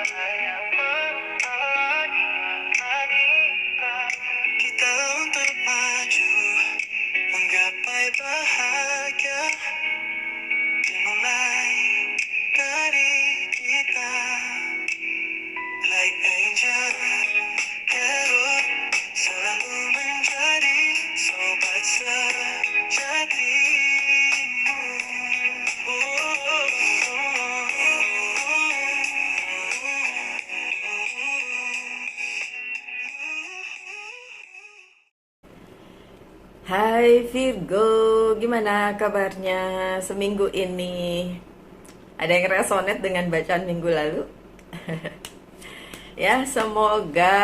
Kita untuk maju, menggapai bahagia, dimulai dari kita. Like angel, Herod selalu menjadi sobat sejatimu. Hai Virgo, gimana kabarnya seminggu ini? Ada yang resonate dengan bacaan minggu lalu? Ya, semoga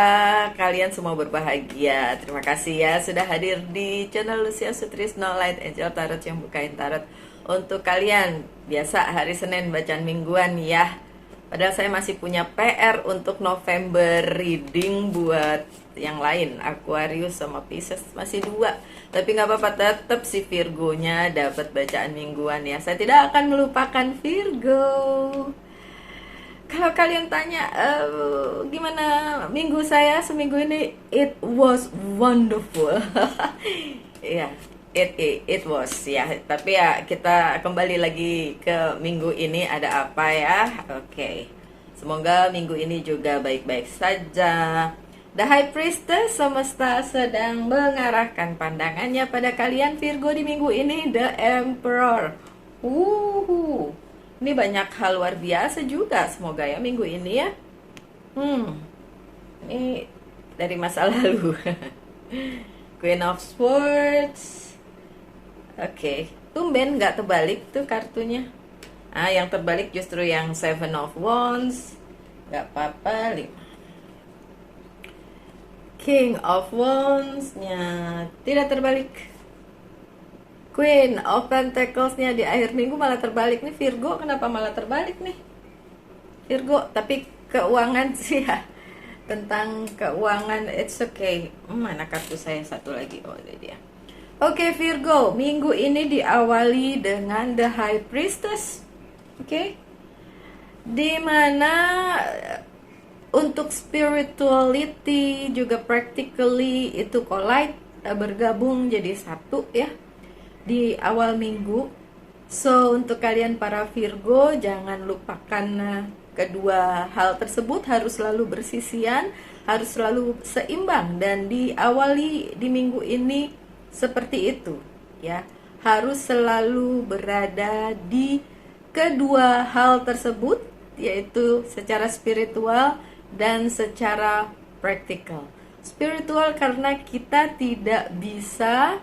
kalian semua berbahagia. Terima kasih ya sudah hadir di channel Lucia Sutrisno Light Angel Tarot yang bukain tarot untuk kalian. Biasa hari Senin bacaan mingguan ya. Padahal saya masih punya PR untuk November reading buat yang lain, Aquarius sama Pisces masih 2. Tapi nggak apa-apa, tetap si Virgonya dapat bacaan mingguan ya. Saya tidak akan melupakan Virgo. Kalau kalian tanya gimana minggu saya seminggu ini, it was wonderful. Ya, it was ya. Tapi ya kita kembali lagi ke minggu ini ada apa ya? Oke. Semoga minggu ini juga baik-baik saja. The High Priestess semesta sedang mengarahkan pandangannya pada kalian Virgo di minggu ini. The Emperor. Ini banyak hal luar biasa juga semoga ya minggu ini ya. Ini dari masa lalu. Queen of Swords. Oke, tumben nggak terbalik tuh kartunya. Yang terbalik justru yang Seven of Wands. Nggak apa-apa. King of Wands-nya tidak terbalik. Queen of Pentacles-nya di akhir minggu malah terbalik nih Virgo. Kenapa malah terbalik nih Virgo? Tapi keuangan sih ya. Tentang keuangan it's okay. Mana kartu saya satu lagi? Oh ini dia. Oke Virgo, minggu ini diawali dengan The High Priestess. Oke. Dimana untuk spirituality juga practically itu collide, bergabung jadi satu ya di awal minggu. So untuk kalian para Virgo jangan lupakan kedua hal tersebut, harus selalu bersisian, harus selalu seimbang dan diawali di minggu ini seperti itu ya. Harus selalu berada di kedua hal tersebut, yaitu secara spiritual dan secara praktikal. Spiritual karena kita tidak bisa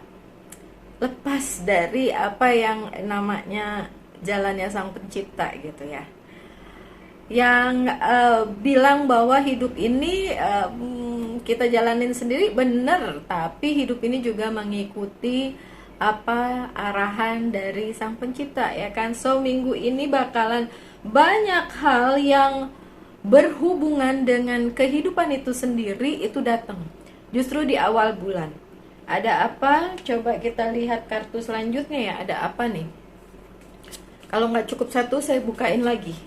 lepas dari apa yang namanya jalannya Sang Pencipta gitu ya. Yang bilang bahwa hidup ini kita jalanin sendiri bener, tapi hidup ini juga mengikuti apa arahan dari Sang Pencipta ya kan. So minggu ini bakalan banyak hal yang berhubungan dengan kehidupan itu sendiri itu datang justru di awal bulan. Ada apa? Coba kita lihat kartu selanjutnya ya. Ada apa nih? Kalau nggak cukup satu, saya bukain lagi.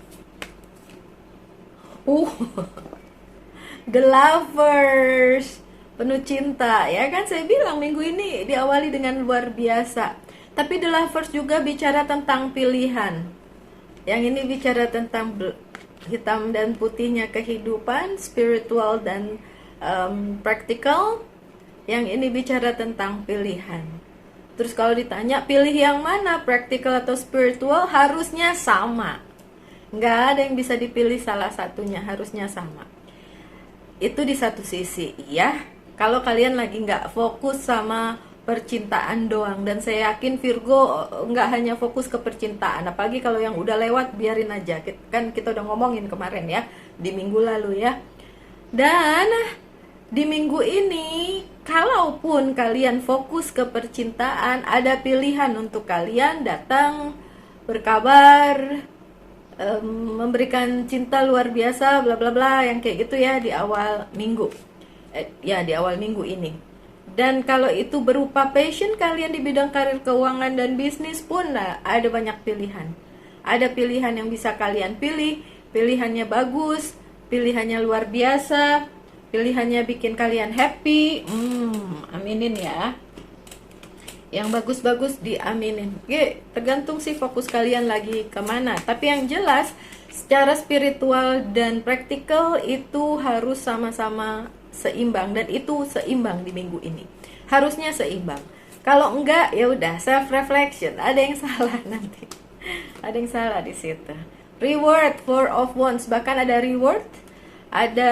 The Lovers, penuh cinta ya kan. Saya bilang minggu ini diawali dengan luar biasa. Tapi The Lovers juga bicara tentang pilihan. Yang ini bicara tentang hitam dan putihnya kehidupan, spiritual dan practical. Yang ini bicara tentang pilihan. Terus kalau ditanya pilih yang mana, practical atau spiritual, harusnya sama. Nggak ada yang bisa dipilih salah satunya, harusnya sama. Itu di satu sisi ya. Kalau kalian lagi nggak fokus sama percintaan doang, dan saya yakin Virgo nggak hanya fokus ke percintaan, apalagi kalau yang udah lewat biarin aja. Kan kita udah ngomongin kemarin ya di minggu lalu ya. Dan di minggu ini, kalaupun kalian fokus ke percintaan, ada pilihan untuk kalian datang, berkabar, memberikan cinta luar biasa, bla bla bla, yang kayak gitu ya di awal minggu. Di awal minggu ini. Dan kalau itu berupa passion kalian di bidang karir, keuangan, dan bisnis pun ada banyak pilihan. Ada pilihan yang bisa kalian pilih, pilihannya bagus, pilihannya luar biasa, pilihannya bikin kalian happy. Aminin ya. Yang bagus-bagus diaminin. Oke, tergantung sih fokus kalian lagi kemana. Tapi yang jelas, secara spiritual dan praktikal itu harus sama-sama seimbang, dan itu seimbang di minggu ini. Harusnya seimbang. Kalau enggak, ya udah self reflection. Ada yang salah nanti. Ada yang salah di situ. Reward, Four of Wands, bahkan ada reward, ada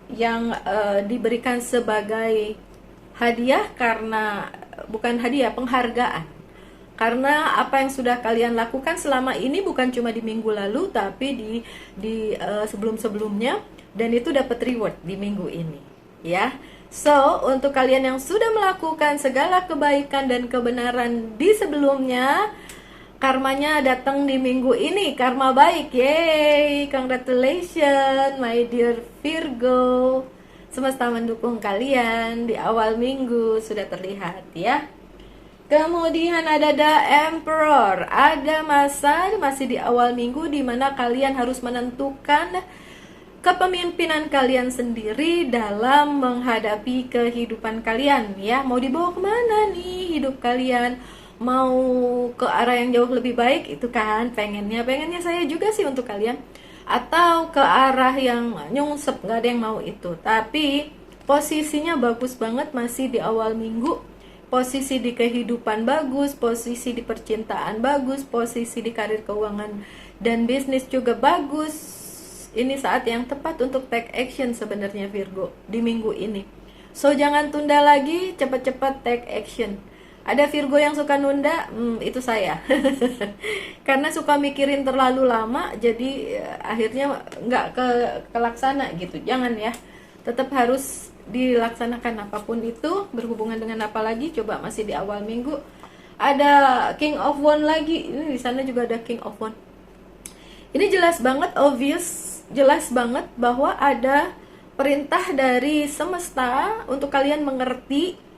yang diberikan sebagai hadiah, karena bukan hadiah, penghargaan. Karena apa yang sudah kalian lakukan selama ini, bukan cuma di minggu lalu, tapi di sebelum-sebelumnya, dan itu dapat reward di minggu ini, ya. So, untuk kalian yang sudah melakukan segala kebaikan dan kebenaran di sebelumnya, karmanya datang di minggu ini, karma baik. Yeay, congratulations my dear Virgo. Semesta mendukung kalian di awal minggu, sudah terlihat ya. Kemudian ada The Emperor. Ada masih di awal minggu di mana kalian harus menentukan kepemimpinan kalian sendiri dalam menghadapi kehidupan kalian ya. Mau dibawa kemana nih hidup kalian? Mau ke arah yang jauh lebih baik, itu kan pengennya saya juga sih untuk kalian, atau ke arah yang nyungsep, nggak ada yang mau itu. Tapi posisinya bagus banget, masih di awal minggu. Posisi di kehidupan bagus, posisi di percintaan bagus, posisi di karir keuangan dan bisnis juga bagus. Ini saat yang tepat untuk take action sebenarnya Virgo di minggu ini. So jangan tunda lagi, cepat-cepat take action. Ada Virgo yang suka nunda, itu saya. Karena suka mikirin terlalu lama, jadi akhirnya nggak kelaksana gitu. Jangan ya, tetap harus dilaksanakan apapun itu, berhubungan dengan apa lagi. Coba masih di awal minggu. Ada King of Wands lagi. Ini di sana juga ada King of Wands. Ini jelas banget, obvious, jelas banget bahwa ada perintah dari semesta untuk kalian mengerti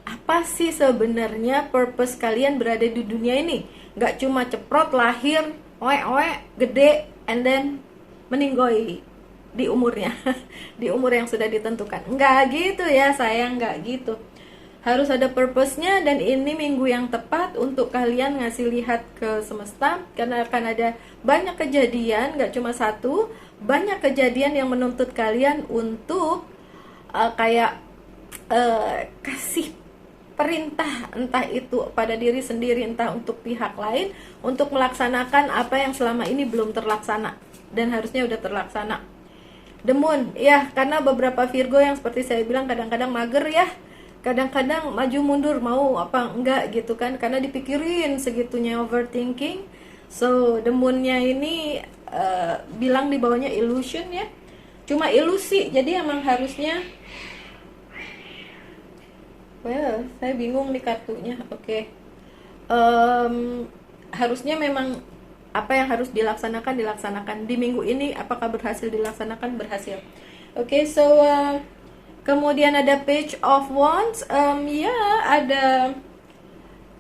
apa sih sebenarnya purpose kalian berada di dunia ini. Gak cuma ceprot lahir, gede, and then meninggoy di umurnya, di umur yang sudah ditentukan. Enggak gitu ya sayang, enggak gitu. Harus ada purpose-nya, dan ini minggu yang tepat untuk kalian ngasih lihat ke semesta, karena akan ada banyak kejadian, gak cuma satu, banyak kejadian yang menuntut kalian untuk kasih perintah, entah itu pada diri sendiri, entah untuk pihak lain, untuk melaksanakan apa yang selama ini belum terlaksana dan harusnya udah terlaksana. The Moon, ya, karena beberapa Virgo yang seperti saya bilang kadang-kadang mager ya, kadang-kadang maju mundur, mau apa enggak gitu kan, karena dipikirin segitunya, overthinking. So The Moon-nya ini bilang di bawahnya illusion ya, cuma ilusi, jadi emang harusnya, well, saya bingung nih kartunya. Oke. Harusnya memang apa yang harus dilaksanakan di minggu ini. Apakah berhasil dilaksanakan? Berhasil. Oke, so kemudian ada Page of Wands. Ya, ada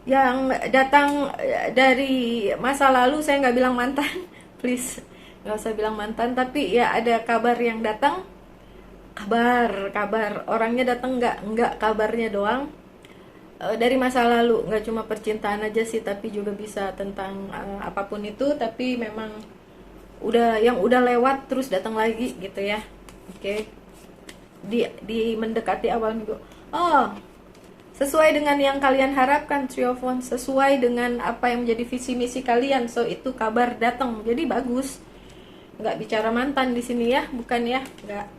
yang datang dari masa lalu. Saya nggak bilang mantan, please, nggak usah bilang mantan. Tapi ya ada kabar yang datang. Kabar orangnya datang, nggak kabarnya doang, dari masa lalu, nggak cuma percintaan aja sih, tapi juga bisa tentang apapun itu, tapi memang udah lewat terus datang lagi gitu ya. Oke. Di mendekati awal minggu. Oh, sesuai dengan yang kalian harapkan, Three of Wands, sesuai dengan apa yang menjadi visi misi kalian. So itu kabar datang, jadi bagus. Nggak bicara mantan di sini ya, bukan ya, nggak.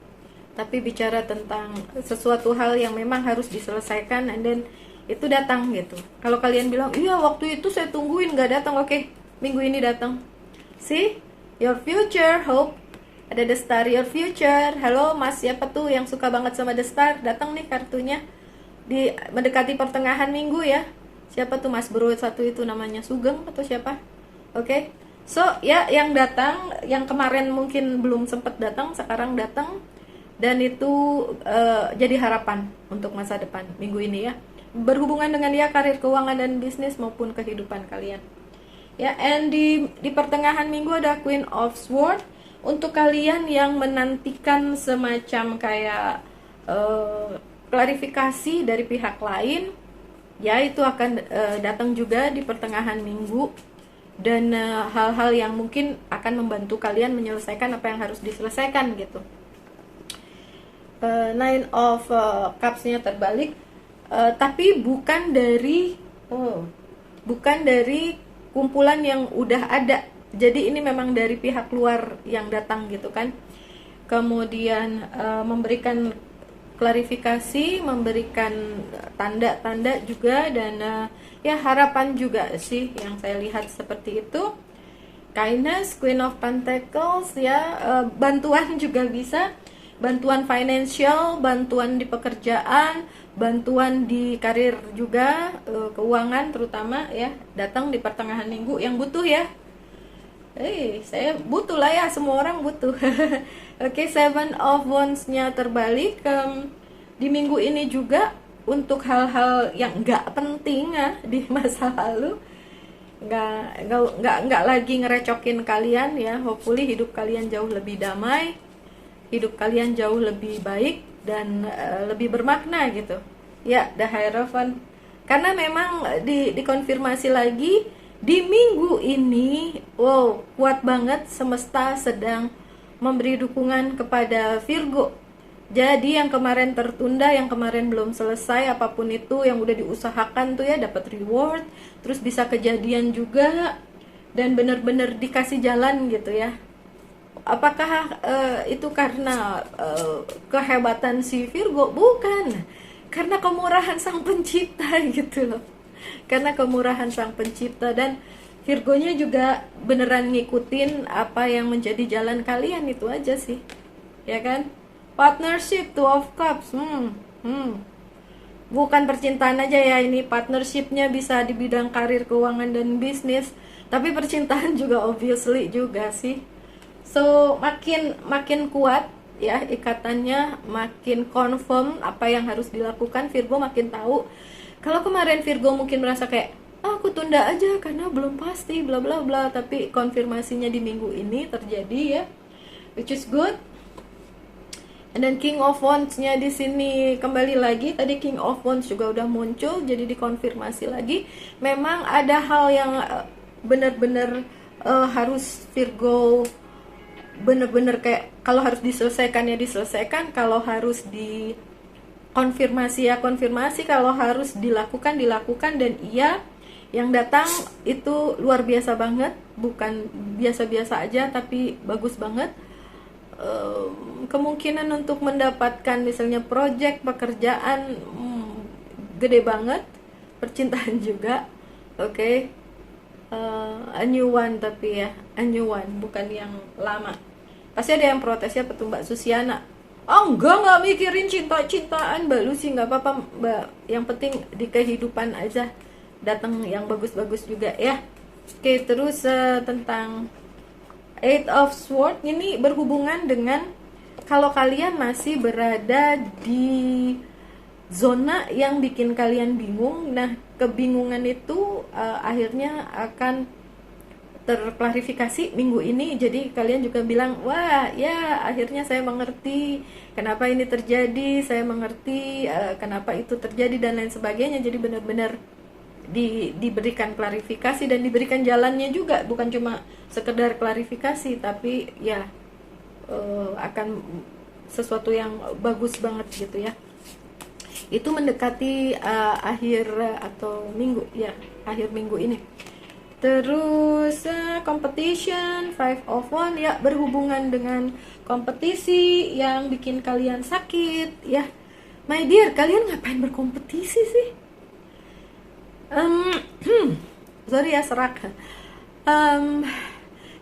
Tapi bicara tentang sesuatu hal yang memang harus diselesaikan, and then itu datang gitu. Kalau kalian bilang, iya waktu itu saya tungguin nggak datang, oke, minggu ini datang. See, your future hope. Ada The Star, your future. Halo mas, siapa tuh yang suka banget sama The Star? Datang nih kartunya di mendekati pertengahan minggu ya. Siapa tuh mas bro satu itu, namanya Sugeng atau siapa? Oke. So ya, yang datang, yang kemarin mungkin belum sempat datang, sekarang datang. Dan itu jadi harapan untuk masa depan minggu ini ya, berhubungan dengan ya karir, keuangan dan bisnis maupun kehidupan kalian ya. And di pertengahan minggu ada Queen of Swords. Untuk kalian yang menantikan semacam kayak klarifikasi dari pihak lain, ya itu akan datang juga di pertengahan minggu, dan hal-hal yang mungkin akan membantu kalian menyelesaikan apa yang harus diselesaikan gitu. Nine of Cups-nya terbalik, tapi bukan dari kumpulan yang udah ada. Jadi ini memang dari pihak luar yang datang gitu kan. Kemudian memberikan klarifikasi, memberikan tanda-tanda juga, dan ya harapan juga sih yang saya lihat seperti itu. Kindness, Queen of Pentacles ya, bantuan juga bisa, bantuan financial, bantuan di pekerjaan, bantuan di karir juga, keuangan terutama ya, datang di pertengahan minggu yang butuh ya. Saya butuh lah ya, semua orang butuh. Oke, Seven of Wands-nya terbalik. Di minggu ini juga untuk hal-hal yang nggak penting ya di masa lalu, nggak lagi ngerecokin kalian ya. Hopefully hidup kalian jauh lebih damai, hidup kalian jauh lebih baik dan lebih bermakna gitu. Ya, the Hierophant. Karena memang dikonfirmasi lagi di minggu ini, wow, kuat banget semesta sedang memberi dukungan kepada Virgo. Jadi yang kemarin tertunda, yang kemarin belum selesai, apapun itu yang udah diusahakan tuh ya dapat reward, terus bisa kejadian juga, dan benar-benar dikasih jalan gitu ya. Apakah itu karena kehebatan si Virgo? Bukan, karena kemurahan sang pencipta gitu loh. Karena kemurahan sang pencipta, dan Virgonya juga beneran ngikutin apa yang menjadi jalan kalian, itu aja sih, ya kan. Partnership, Two of Cups, bukan percintaan aja ya, ini partnershipnya bisa di bidang karir, keuangan, dan bisnis, tapi percintaan juga obviously juga sih. So makin kuat ya ikatannya, makin confirm apa yang harus dilakukan. Virgo makin tahu. Kalau kemarin Virgo mungkin merasa kayak aku tunda aja karena belum pasti bla bla bla, tapi konfirmasinya di minggu ini terjadi ya, which is good. And then King of Wands-nya di sini kembali lagi, tadi King of Wands juga udah muncul, jadi dikonfirmasi lagi. Memang ada hal yang benar-benar harus Virgo benar-benar kayak, kalau harus diselesaikan ya diselesaikan, kalau harus konfirmasi ya konfirmasi, kalau harus dilakukan, dan iya yang datang itu luar biasa banget, bukan biasa-biasa aja tapi bagus banget. Kemungkinan untuk mendapatkan misalnya project, pekerjaan gede banget, percintaan juga. Oke. A new one, tapi ya a new one, bukan yang lama. Pasti ada yang protes ya, Mbak Susiana. Oh nggak mikirin cinta-cintaan, Mbak Lucy, nggak apa-apa Mbak, yang penting di kehidupan aja datang yang bagus-bagus juga ya. Oke, terus tentang Eight of Swords ini berhubungan dengan kalau kalian masih berada di zona yang bikin kalian bingung. Nah, kebingungan itu akhirnya akan terklarifikasi minggu ini. Jadi kalian juga bilang, wah ya akhirnya saya mengerti kenapa ini terjadi, saya mengerti kenapa itu terjadi, dan lain sebagainya. Jadi benar-benar diberikan klarifikasi dan diberikan jalannya juga, bukan cuma sekedar klarifikasi, tapi ya akan sesuatu yang bagus banget gitu ya. Itu mendekati akhir atau minggu ya, akhir minggu ini. Terus competition, Five of Wands ya, berhubungan dengan kompetisi yang bikin kalian sakit ya. My dear, kalian ngapain berkompetisi sih? Sorry ya, serak.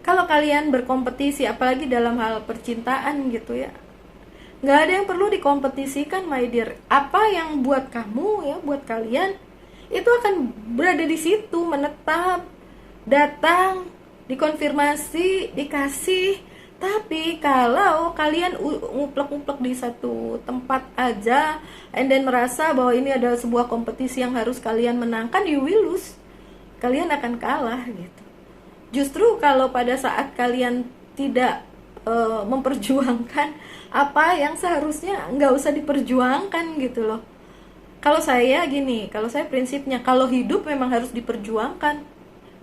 Kalau kalian berkompetisi, apalagi dalam hal percintaan gitu ya, nggak ada yang perlu dikompetisikan, my dear. Apa yang buat kamu ya, buat kalian itu akan berada di situ, menetap, datang, dikonfirmasi, dikasih. Tapi kalau kalian nguplek-nguplek di satu tempat aja, and then merasa bahwa ini adalah sebuah kompetisi yang harus kalian menangkan, you will lose. Kalian akan kalah gitu. Justru kalau pada saat kalian tidak memperjuangkan apa yang seharusnya nggak usah diperjuangkan gitu loh. Kalau saya gini, kalau saya prinsipnya kalau hidup memang harus diperjuangkan.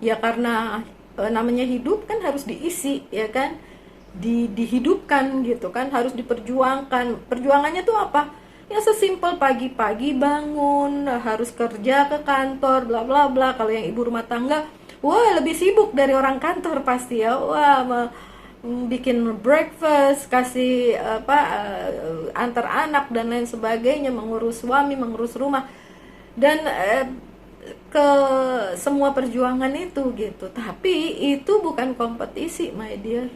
Ya karena namanya hidup kan harus diisi, ya kan? Dihidupkan gitu kan, harus diperjuangkan. Perjuangannya tuh apa? Ya sesimpel pagi-pagi bangun, harus kerja ke kantor, bla bla bla. Kalau yang ibu rumah tangga, wah lebih sibuk dari orang kantor pasti ya. Wah, bikin breakfast, kasih apa antar anak dan lain sebagainya, mengurus suami, mengurus rumah dan ke semua perjuangan itu gitu. Tapi itu bukan kompetisi, my dear.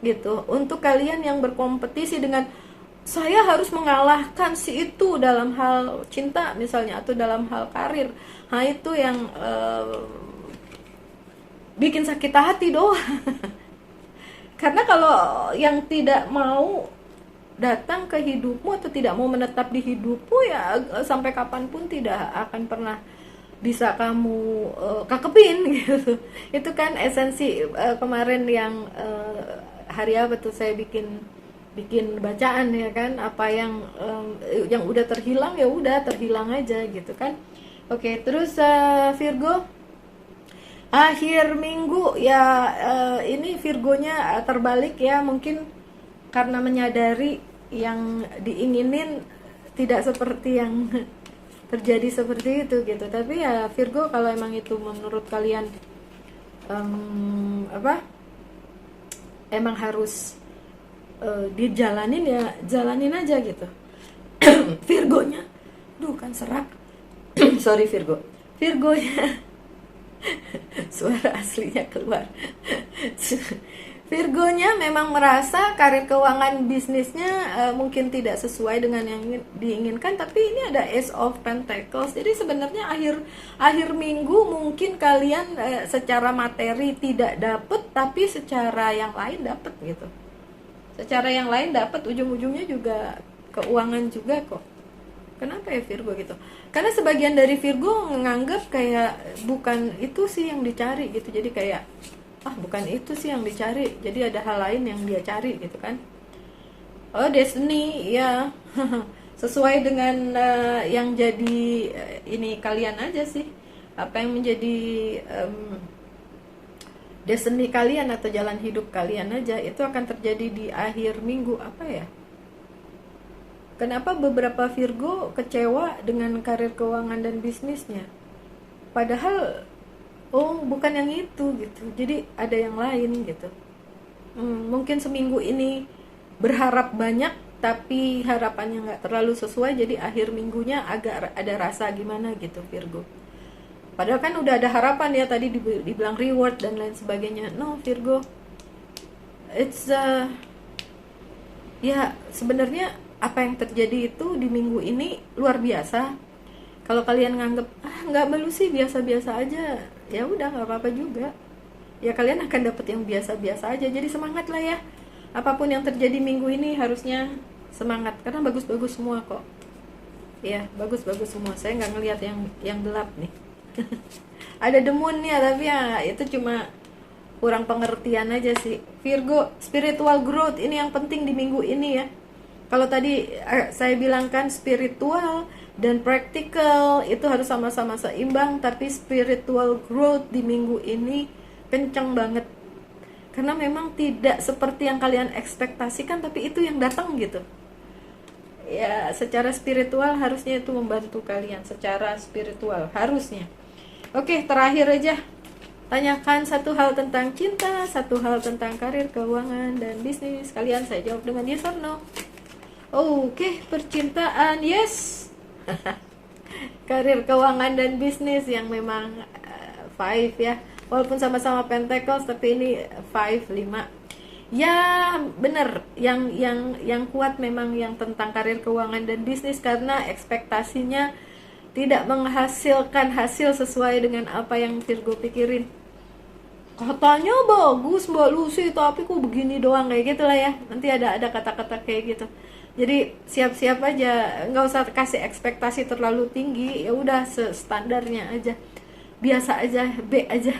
Gitu. Untuk kalian yang berkompetisi dengan saya harus mengalahkan si itu dalam hal cinta misalnya atau dalam hal karir, nah itu yang bikin sakit hati doang. Karena kalau yang tidak mau datang ke hidupmu atau tidak mau menetap di hidupmu ya sampai kapanpun tidak akan pernah bisa kamu kakepin gitu. Itu kan esensi kemarin yang hari apa tuh saya bikin bacaan ya kan, apa yang udah terhilang ya udah terhilang aja gitu kan. Oke, terus Virgo akhir minggu ya ini Virgonya terbalik ya, mungkin karena menyadari yang diinginin tidak seperti yang terjadi seperti itu gitu. Tapi ya Virgo, kalau emang itu menurut kalian apa emang harus dijalanin ya jalanin aja gitu. Virgonya duh kan serak. Sorry Virgonya suara aslinya keluar. Virgonya memang merasa karir keuangan bisnisnya mungkin tidak sesuai dengan yang diinginkan, tapi ini ada Ace of Pentacles. Jadi sebenarnya akhir minggu mungkin kalian secara materi tidak dapet, tapi secara yang lain dapet gitu. Secara yang lain dapet, ujung-ujungnya juga keuangan juga kok. Kenapa ya Virgo gitu? Karena sebagian dari Virgo nganggap kayak bukan itu sih yang dicari gitu. Jadi kayak bukan itu sih yang dicari. Jadi ada hal lain yang dia cari gitu kan. Oh, destiny ya. Sesuai dengan yang jadi ini kalian aja sih. Apa yang menjadi destiny kalian atau jalan hidup kalian aja itu akan terjadi di akhir minggu. Apa ya? Kenapa beberapa Virgo kecewa dengan karir keuangan dan bisnisnya? Padahal, bukan yang itu gitu. Jadi ada yang lain gitu. Mungkin seminggu ini berharap banyak, tapi harapannya nggak terlalu sesuai. Jadi akhir minggunya agak ada rasa gimana gitu Virgo. Padahal kan udah ada harapan ya, tadi dibilang reward dan lain sebagainya. No Virgo, it's ya sebenarnya apa yang terjadi itu di minggu ini luar biasa. Kalau kalian nganggep nggak melu sih biasa-biasa aja, ya udah nggak apa-apa juga. Ya kalian akan dapet yang biasa-biasa aja. Jadi semangat lah ya. Apapun yang terjadi minggu ini harusnya semangat karena bagus-bagus semua kok. Ya bagus-bagus semua. Saya nggak ngelihat yang gelap nih. Ada demunnya tapi ya itu cuma kurang pengertian aja sih. Virgo, spiritual growth ini yang penting di minggu ini ya. Kalau tadi saya bilang kan spiritual dan practical itu harus sama-sama seimbang, tapi spiritual growth di minggu ini kenceng banget. Karena memang tidak seperti yang kalian ekspektasikan, tapi itu yang datang gitu. Ya, secara spiritual harusnya itu membantu kalian secara spiritual harusnya. Oke, terakhir aja. Tanyakan satu hal tentang cinta, satu hal tentang karir, keuangan, dan bisnis. Kalian saya jawab dengan yes or no. Oke, percintaan yes. Karir, keuangan, dan bisnis yang memang 5 ya. Walaupun sama-sama pentacles tapi ini 5, 5. Ya, bener. Yang kuat memang yang tentang karir, keuangan, dan bisnis karena ekspektasinya tidak menghasilkan hasil sesuai dengan apa yang Virgo pikirin. Katanya bagus Mbak Lucy, tapi kok begini doang, kayak gitulah ya. Nanti ada kata-kata kayak gitu. Jadi siap-siap aja, nggak usah kasih ekspektasi terlalu tinggi, ya udah standarnya aja, biasa aja, B aja.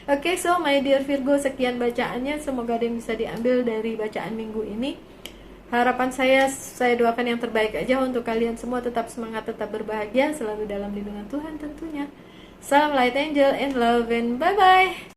Oke, so my dear Virgo, sekian bacaannya. Semoga ada yang bisa diambil dari bacaan minggu ini. Harapan saya doakan yang terbaik aja untuk kalian semua. Tetap semangat, tetap berbahagia, selalu dalam lindungan Tuhan tentunya. Salam light angel and love and bye-bye.